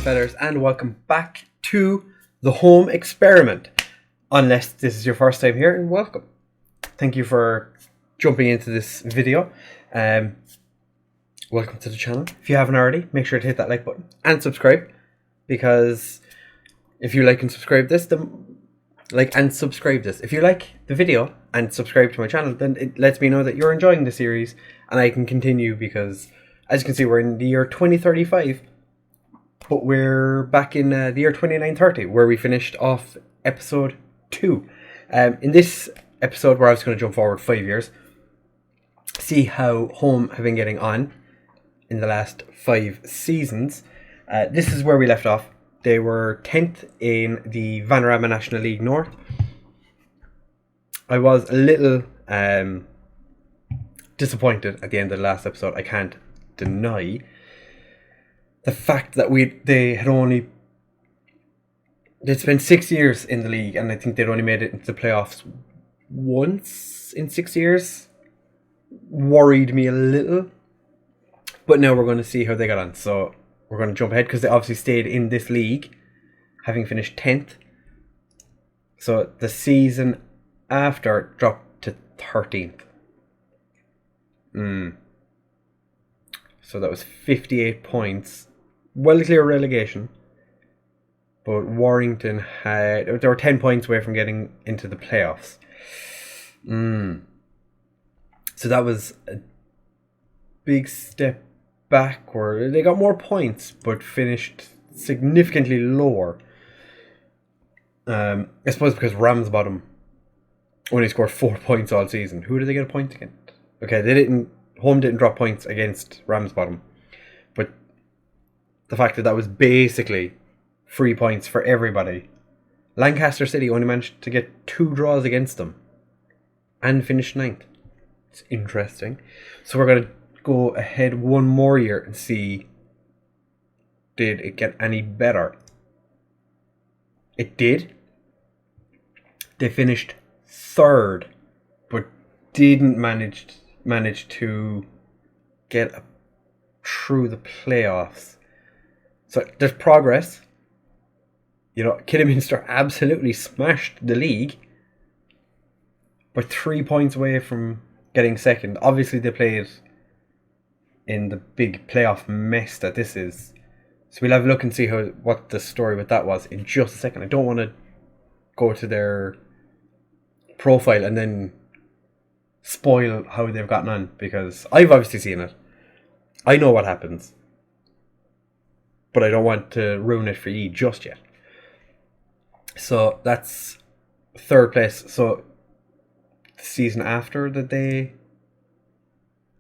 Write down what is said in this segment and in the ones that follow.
fellas, and welcome back to the home experiment. Unless this is your first time here, and welcome. Thank you for jumping into this video. Welcome to the channel. If you haven't already, make sure to hit that like button and subscribe, because if you like and subscribe this, if you like the video and subscribe to my channel, then it lets me know that you're enjoying the series and I can continue, because as you can see, we're in the year 2035, but we're back in the year 2930, where we finished off episode 2. In this episode, where I was going to jump forward 5 years, see how Holme have been getting on in the last 5 seasons. This is where we left off. They were 10th in the Vanarama National League North. I was a little disappointed at the end of the last episode. I can't deny the fact that they'd spent 6 years in the league, and I think they'd only made it into the playoffs once in 6 years. Worried me a little, but now we're going to see how they got on. So we're going to jump ahead, because they obviously stayed in this league, having finished 10th. So the season after dropped to 13th. So that was 58 points. Well clear relegation. But Warrington they were 10 points away from getting into the playoffs. So that was a big step backward. They got more points, but finished significantly lower. I suppose because Ramsbottom only scored 4 points all season. Who did they get a point against? Okay, Holme didn't drop points against Ramsbottom, but the fact that was basically free points for everybody. Lancaster City only managed to get 2 draws against them and finished 9th. It's interesting. So we're going to go ahead one more year and see, did it get any better? It did. They finished 3rd, but didn't manage to get through the playoffs. So there's progress. You know, Kidderminster absolutely smashed the league, but 3 points away from getting second. Obviously, they played in the big playoff mess that this is. So we'll have a look and see what the story with that was in just a second. I don't want to go to their profile and then spoil how they've gotten on, because I've obviously seen it. I know what happens, but I don't want to ruin it for you just yet. So that's 3rd place. So the season after they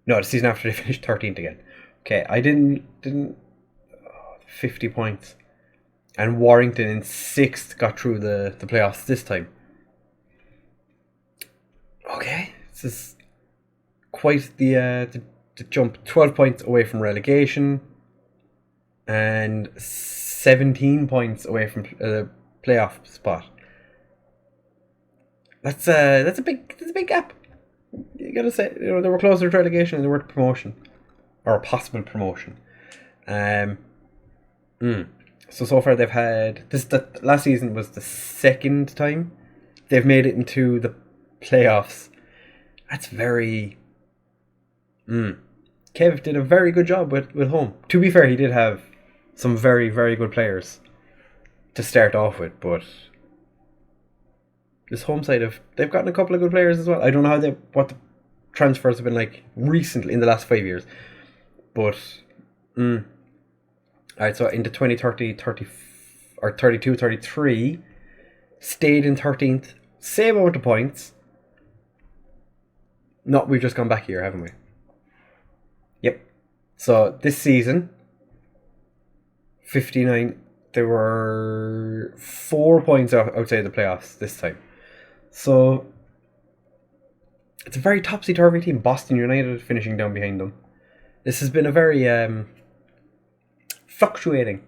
finished 13th again. Okay, I didn't 50 points. And Warrington in 6th got through the playoffs this time. Okay, this is quite the jump. 12 points away from relegation and 17 points away from the playoff spot. That's a big gap. You gotta say, they were closer to relegation and they were to promotion, or a possible promotion. So far they've had last season was the 2nd time they've made it into the playoffs. That's very. Kev did a very good job with Holme. To be fair, he did have some very, very good players to start off with, but this Holme side they've gotten a couple of good players as well. I don't know what the transfers have been like recently in the last 5 years, but alright, so into 2030, 32, 33, stayed in 13th, same amount of points. No, we've just gone back here, haven't we? Yep. So this season, 59, there were 4 points outside the playoffs this time. So it's a very topsy-turvy team. Boston United finishing down behind them. This has been a very fluctuating.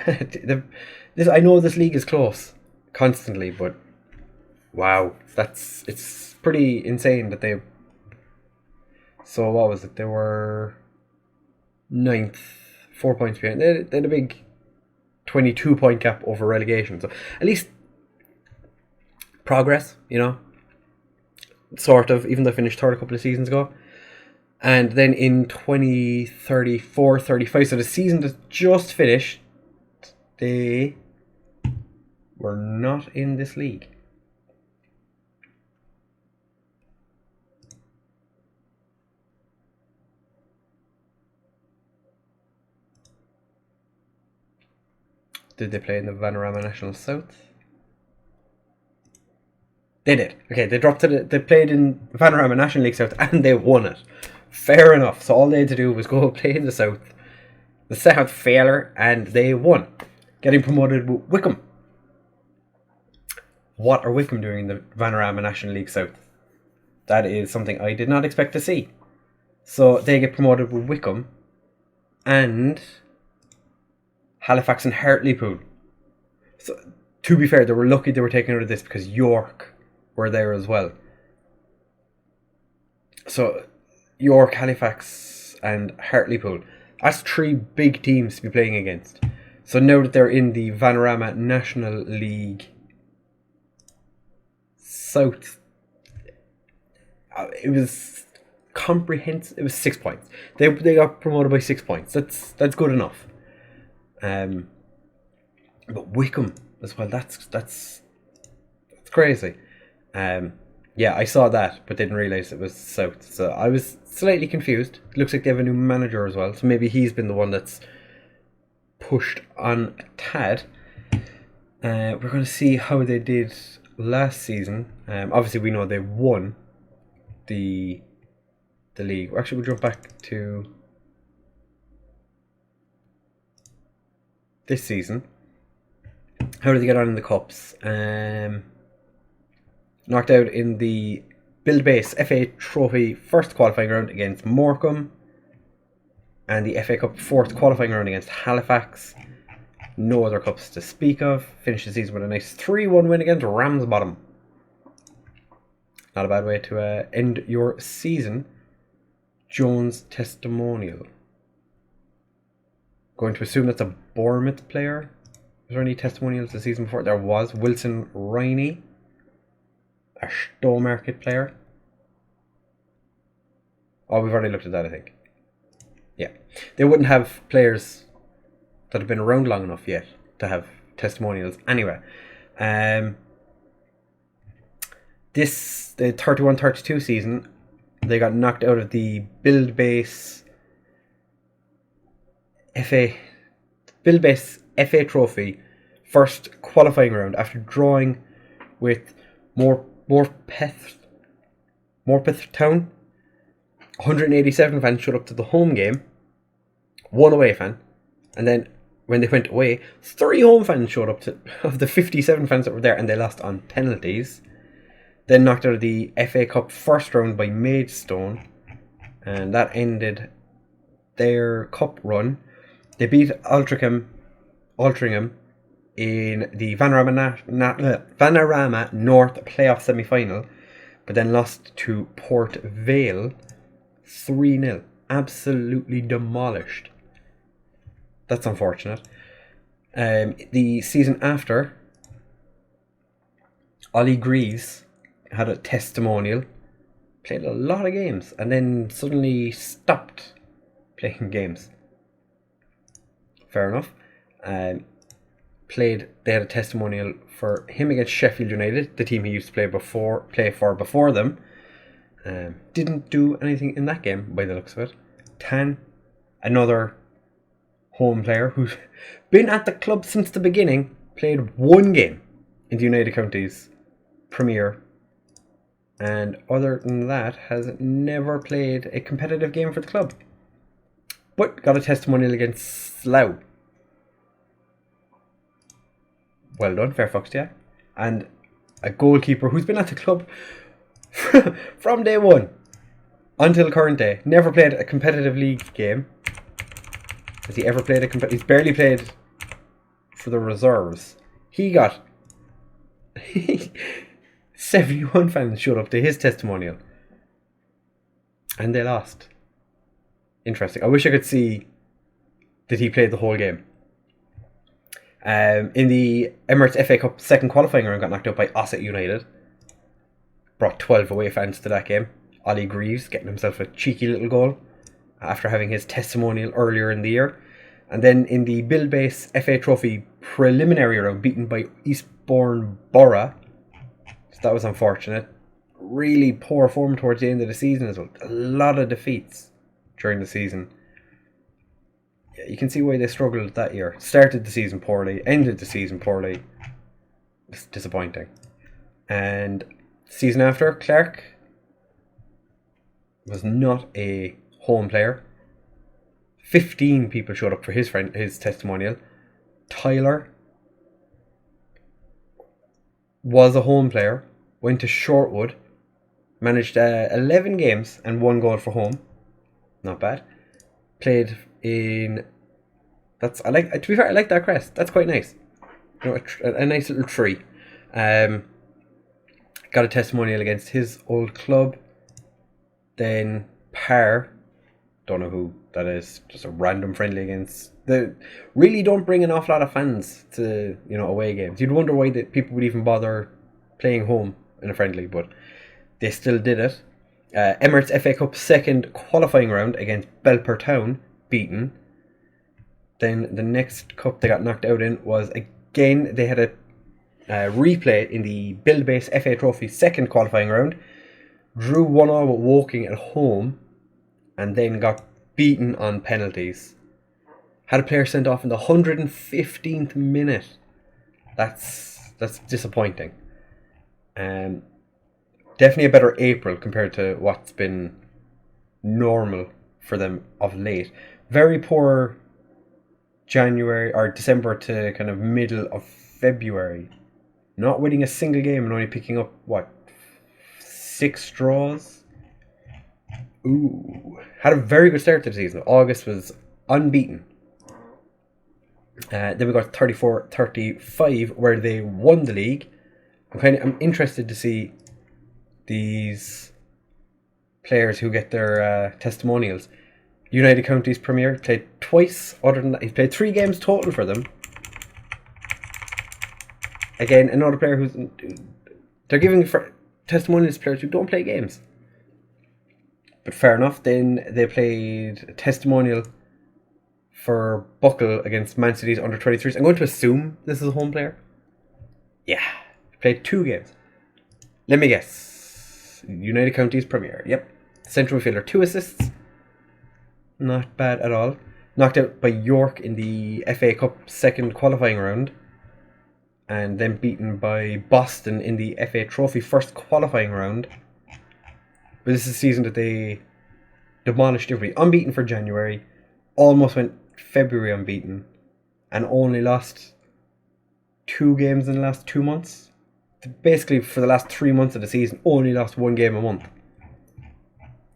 I know this league is close constantly, but wow, it's pretty insane that they. So what was it? They were 9th, 4 points behind. They had a big 22 point gap over relegation. So at least progress, you know, sort of, even though I finished third a couple of seasons ago. And then in 2034-35, so the season that just finished, they were not in this league. Did they play in the Vanarama National South? They did. Okay, they played in Vanarama National League South and they won it. Fair enough. So all they had to do was go play in the South failure, and they won, getting promoted with Wickham. What are Wickham doing in the Vanarama National League South? That is something I did not expect to see. So they get promoted with Wickham and Halifax and Hartlepool. So to be fair, they were lucky they were taken out of this because York were there as well. So York, Halifax and Hartlepool, that's 3 big teams to be playing against. So now that they're in the Vanarama National League South, it was comprehensive. It was 6 points. They got promoted by 6 points. That's good enough. But Wickham as well, that's crazy. Yeah, I saw that, but didn't realise it was South. So I was slightly confused. It looks like they have a new manager as well, so maybe he's been the one that's pushed on a tad. We're going to see how they did last season. Obviously, we know they won the league. Actually, we'll jump back to this season. How did they get on in the cups? Knocked out in the Build Base FA Trophy first qualifying round against Morecambe, and the FA Cup fourth qualifying round against Halifax. No other cups to speak of. Finished the season with a nice 3-1 win against Ramsbottom. Not a bad way to end your season. Jones testimonial. Going to assume that's a Bournemouth player. Was there any testimonials the season before? There was. Wilson Riney, a Stowmarket player. Oh, we've already looked at that, I think. Yeah. They wouldn't have players that have been around long enough yet to have testimonials. Anyway, the 31-32 season, they got knocked out of the Build Base FA Trophy first qualifying round after drawing with Morpeth Town. 187 fans showed up to the home game, 1 away fan, and then when they went away, 3 home fans showed up of the 57 fans that were there, and they lost on penalties. Then knocked out of the FA Cup first round by Maidstone, and that ended their cup run. They beat Altrincham in the Vanarama North playoff semi-final, but then lost to Port Vale 3-0. Absolutely demolished. That's unfortunate. The season after, Ollie Greaves had a testimonial, played a lot of games, and then suddenly stopped playing games. Fair enough. They had a testimonial for him against Sheffield United, the team he used to play for before them. Didn't do anything in that game by the looks of it. Tan, another home player who's been at the club since the beginning, played 1 game in the United Counties Premier, and other than that has never played a competitive game for the club, but got a testimonial against Slough. Well done, fair fucks to you. And a goalkeeper who's been at the club from day one until current day. Never played a competitive league game. Has he ever played he's barely played for the reserves. He got 71 fans showed up to his testimonial, and they lost. Interesting. I wish I could see that he played the whole game. In the Emirates FA Cup second qualifying round, got knocked out by Osset United. Brought 12 away fans to that game. Ollie Greaves getting himself a cheeky little goal after having his testimonial earlier in the year. And then in the Build-Base FA Trophy preliminary round, beaten by Eastbourne Borough. So that was unfortunate. Really poor form towards the end of the season as well. A lot of defeats during the season. Yeah, you can see why they struggled that year. Started the season poorly, ended the season poorly. It's disappointing. And season after, Clark was not a home player. 15 people showed up for his testimonial. Tyler was a home player, went to Shortwood, managed 11 games and 1 goal for home. Not bad. Played in... to be fair, I like that crest. That's quite nice. You know, a nice little tree. Got a testimonial against his old club. Then Parr, don't know who that is, just a random friendly against. They really don't bring an awful lot of fans to, away games. You'd wonder why people would even bother playing home in a friendly, but they still did it. Emirates FA Cup second qualifying round against Belper Town, beaten. Then the next cup they got knocked out in was, again, they had a replay in the Build-Base FA Trophy second qualifying round. Drew 1-1 with Woking at home, and then got beaten on penalties. Had a player sent off in the 115th minute. That's disappointing. Definitely a better April compared to what's been normal for them of late. Very poor January or December to kind of middle of February. Not winning a single game and only picking up, 6 draws? Ooh. Had a very good start to the season. August was unbeaten. Then we got 34-35 where they won the league. I'm interested to see these players who get their testimonials. United Counties Premier played twice. Other than that, he played 3 games total for them. Again, another player they're giving testimonials to players who don't play games. But fair enough. Then they played a testimonial for Buckle against Man City's under-23s. I'm going to assume this is a home player. Yeah. Played 2 games. Let me guess. United Counties Premier. Yep. Central midfielder, 2 assists. Not bad at all. Knocked out by York in the FA Cup second qualifying round. And then beaten by Boston in the FA Trophy first qualifying round. But this is the season that they demolished everybody. Unbeaten for January. Almost went February unbeaten. And only lost 2 games in the last 2 months. Basically, for the last 3 months of the season, only lost 1 game a month.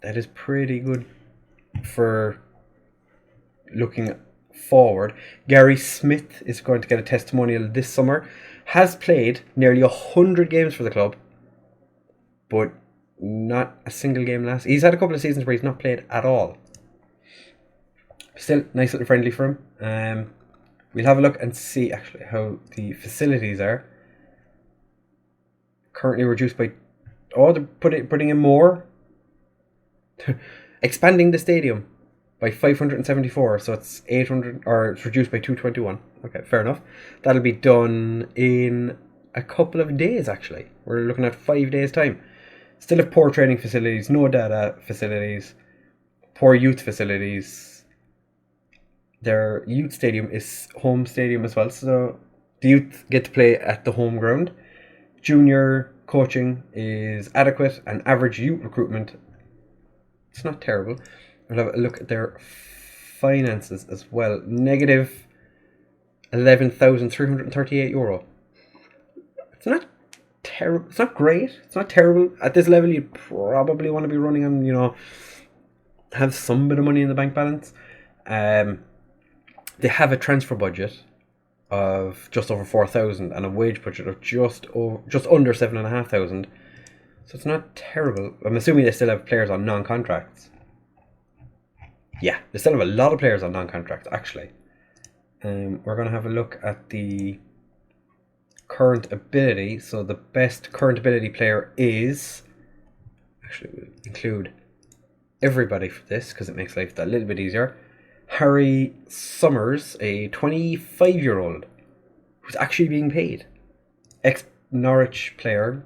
That is pretty good for looking forward. Gary Smith is going to get a testimonial this summer. Has played nearly 100 games for the club, but not a single game last. He's had a couple of seasons where he's not played at all. Still, nice little friendly for him. We'll have a look and see actually how the facilities are. Currently reduced by... Oh, they're putting in more. Expanding the stadium by 574, so it's 800, or it's reduced by 221. Okay, fair enough. That'll be done in a couple of days, actually. We're looking at 5 days' time. Still have poor training facilities, no data facilities, poor youth facilities. Their youth stadium is home stadium as well, so the youth get to play at the home ground. Junior coaching is adequate, and average youth recruitment, it's not terrible. We'll have a look at their finances as well. Negative €11,338. It's not terrible. It's not great. It's not terrible. At this level, you'd probably want to be running on, have some bit of money in the bank balance. They have a transfer budget of just over 4,000 and a wage budget of just under 7,500. So it's not terrible. I'm assuming they still have players on non-contracts. Yeah, they still have a lot of players on non-contracts, actually. We're going to have a look at the current ability. So the best current ability player is... Actually, we'll include everybody for this because it makes life that little bit easier. Harry Summers, a 25-year-old who's actually being paid. Ex-Norwich player.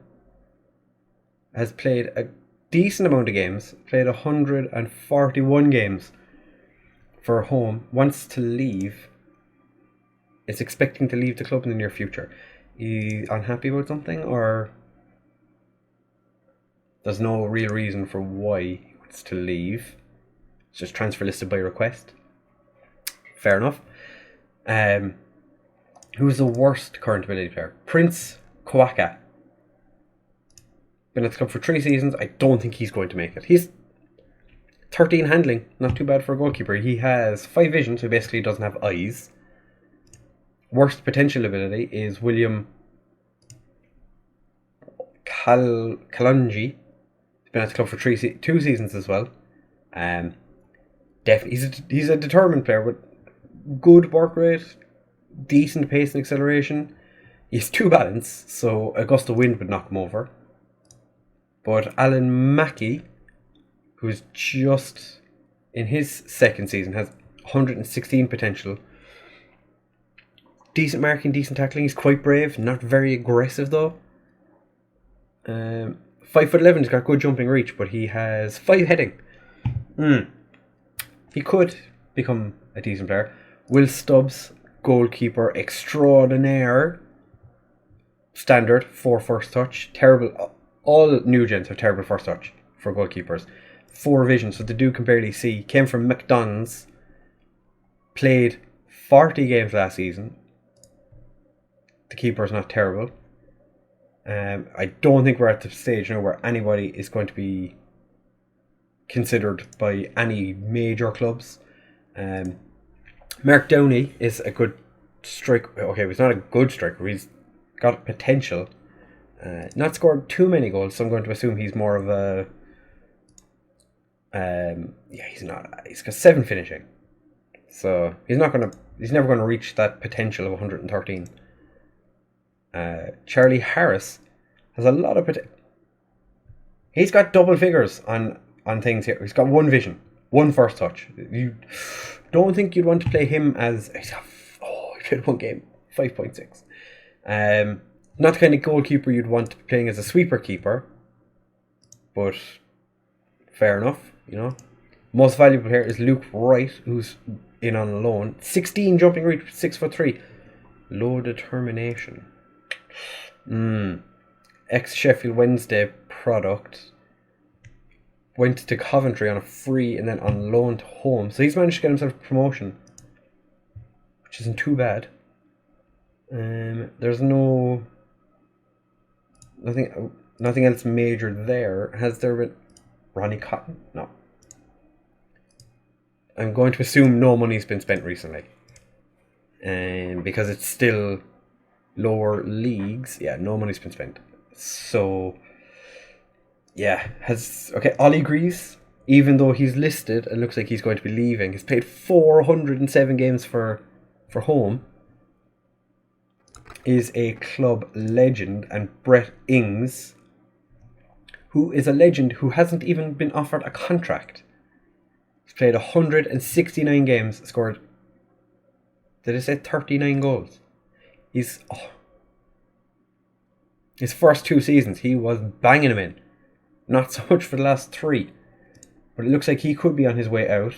Has played a decent amount of games. Played 141 games for Home. Wants to leave. Is expecting to leave the club in the near future. Is unhappy about something, or there's no real reason for why he wants to leave? It's just transfer listed by request. Fair enough. Who's the worst current ability player? Prince Kwaka. Been at the club for 3 seasons. I don't think he's going to make it. He's 13 handling. Not too bad for a goalkeeper. He has 5 vision, so he basically doesn't have eyes. Worst potential ability is William Kalonji. He's been at the club for 2 seasons as well. Definitely, he's a determined player with good work rate, decent pace and acceleration. He's 2 balance, so a gust of wind would knock him over. But Alan Mackey, who's just in his 2nd season, has 116 potential. Decent marking, decent tackling. He's quite brave, not very aggressive though. 5'11", he's got good jumping reach, but he has 5 heading. He could become a decent player. Will Stubbs, goalkeeper extraordinaire. Standard, 4 first touch. Terrible. All new gens have terrible first touch for goalkeepers. 4 vision, so the dude can barely see. Came from McDonald's. Played 40 games last season. The keeper's not terrible. I don't think we're at the stage now where anybody is going to be considered by any major clubs. Mark Downey is a good striker. Okay, he's not a good striker. He's got potential. Not scored too many goals, so I'm going to assume he's more of a... he's not. He's got 7 finishing. So he's never going to reach that potential of 113. Charlie Harris has a lot of potential. He's got double figures on things here. He's got 1 vision, 1 first touch. You don't think you'd want to play him as... he played 1 game, 5.6. Not the kind of goalkeeper you'd want to be playing as a sweeper keeper. But fair enough, you know. Most valuable player is Luke Wright, who's in on loan. 16 jumping reach, 6'3". Low determination. Ex-Sheffield Wednesday product. Went to Coventry on a free and then on loan to Home. So he's managed to get himself a promotion, which isn't too bad. There's nothing else major there. Has there been Ronnie Cotton? No. I'm going to assume no money's been spent recently. Because it's still lower leagues. Yeah, no money's been spent. So, yeah. Ollie Greaves, even though he's listed, it looks like he's going to be leaving. He's played 407 games for Home. Is a club legend, and Brett Ings, who is a legend who hasn't even been offered a contract. He's played 169 games, scored, did I say 39 goals? His first 2 seasons, he was banging them in. Not so much for the last 3. But it looks like he could be on his way out.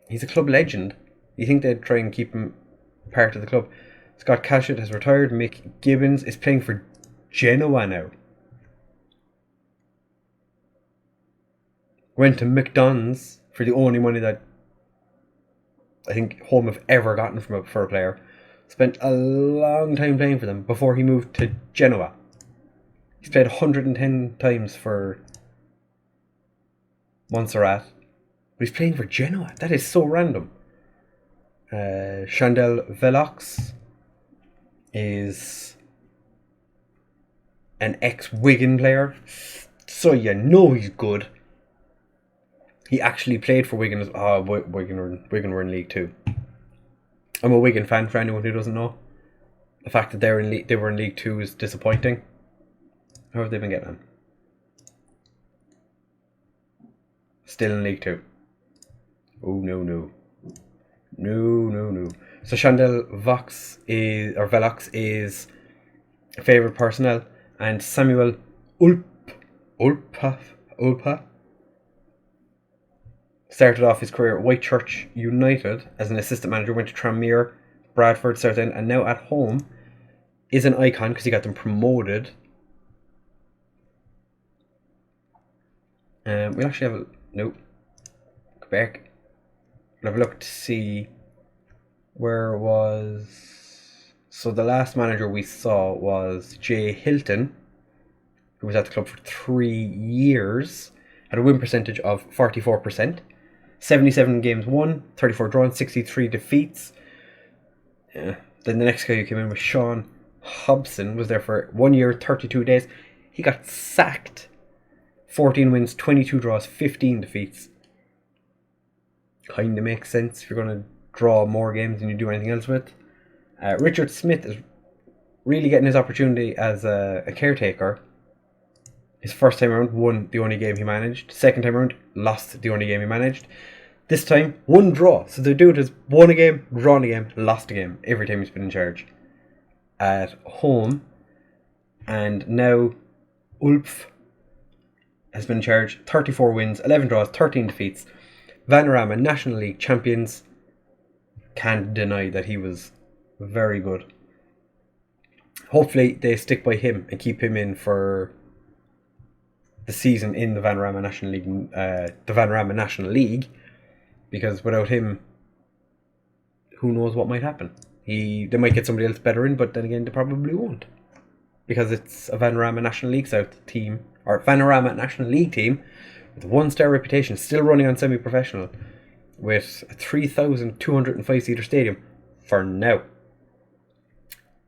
He's a club legend. You think they'd try and keep him part of the club. Scott Cashett has retired. Mick Gibbons is playing for Genoa now. Went to McDonald's for the only money that I think Home have ever gotten for a player. Spent a long time playing for them before he moved to Genoa. He's played 110 times for Montserrat. But he's playing for Genoa. That is so random. Chandel Velox is an ex-Wigan player. So you know he's good. He actually played for Wigan. Wigan were in League 2. I'm a Wigan fan, for anyone who doesn't know. The fact that they were in League 2 is disappointing. How have they been getting on? Still in League 2. Oh, no. No. So Chandel Velox is favourite personnel, and Samuel Ulpa started off his career at Whitechurch United as an assistant manager, went to Tranmere, Bradford, Southend, and now at home is an icon because he got them promoted. We'll actually have a... Nope. Go back. We'll have a look to see where it was... So the last manager we saw was Jay Hilton, who was at the club for 3 years, had a win percentage of 44%, 77 games won, 34 drawn, 63 defeats. Yeah. Then the next guy who came in was Sean Hobson, was there for 1 year, 32 days. He got sacked. 14 wins, 22 draws, 15 defeats. Kind of makes sense if you're going to draw more games than you do anything else with. Richard Smith is really getting his opportunity as a caretaker. His first time around, won the only game he managed. Second time around, lost the only game he managed. This time, one draw. So the dude has won a game, drawn a game, lost a game every time he's been in charge. At home. And now, Ulf has been in charge. 34 wins, 11 draws, 13 defeats. Vanarama National League champions. Can't deny that he was very good. Hopefully they stick by him and keep him in for the season in the Vanarama National League, because without him, who knows what might happen. They might get somebody else better in, but then again they probably won't, because it's a Vanarama National League South team, or Vanarama National League team with a 1-star reputation, still running on semi-professional, with a 3,205 seater stadium for now.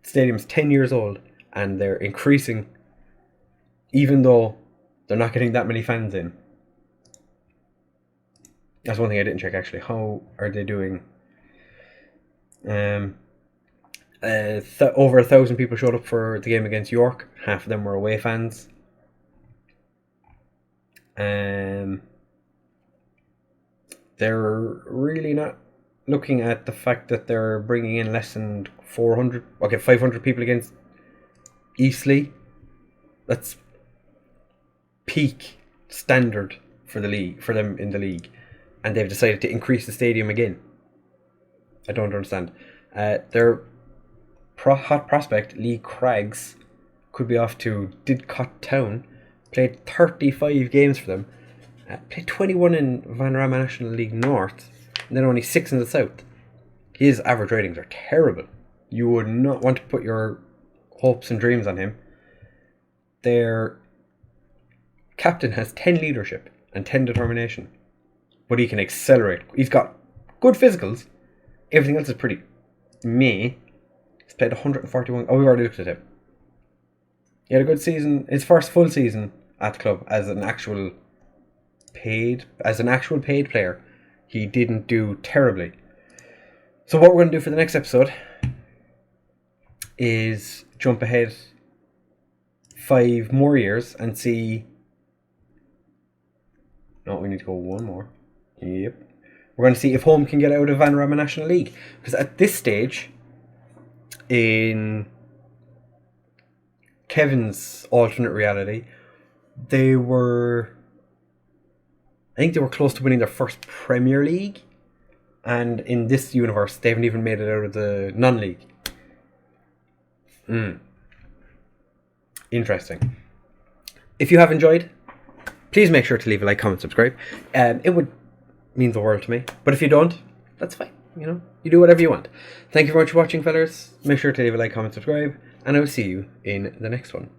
The stadium's 10 years old and they're increasing, even though they're not getting that many fans in. That's one thing I didn't check actually. How are they doing? Over 1,000 people showed up for the game against York. Half of them were away fans. They're really not looking at the fact that they're bringing in less than 500 people against Eastleigh. That's peak standard for the league, for them in the league, and they've decided to increase the stadium again. I don't understand. Their hot prospect Lee Craggs could be off to Didcot Town. Played 35 games for them. Played 21 in Vanarama National League North, and then only 6 in the South. His average ratings are terrible. You would not want to put your hopes and dreams on him. Their captain has 10 leadership and 10 determination, but he can accelerate. He's got good physicals. Everything else is pretty meh. He's played 141. Oh, we've already looked at him. He had a good season. His first full season at the club as an actual paid player. He didn't do terribly. So what we're going to do for the next episode is jump ahead 5 more years and see... No, we need to go 1 more. Yep. We're going to see if Holme can get out of Vanarama National League. Because at this stage, in Kevin's alternate reality, I think they were close to winning their first Premier League. And in this universe, they haven't even made it out of the non-league. Interesting. If you have enjoyed, please make sure to leave a like, comment, subscribe. It would mean the world to me. But if you don't, that's fine. You do whatever you want. Thank you very much for watching, fellas. Make sure to leave a like, comment, subscribe. And I will see you in the next one.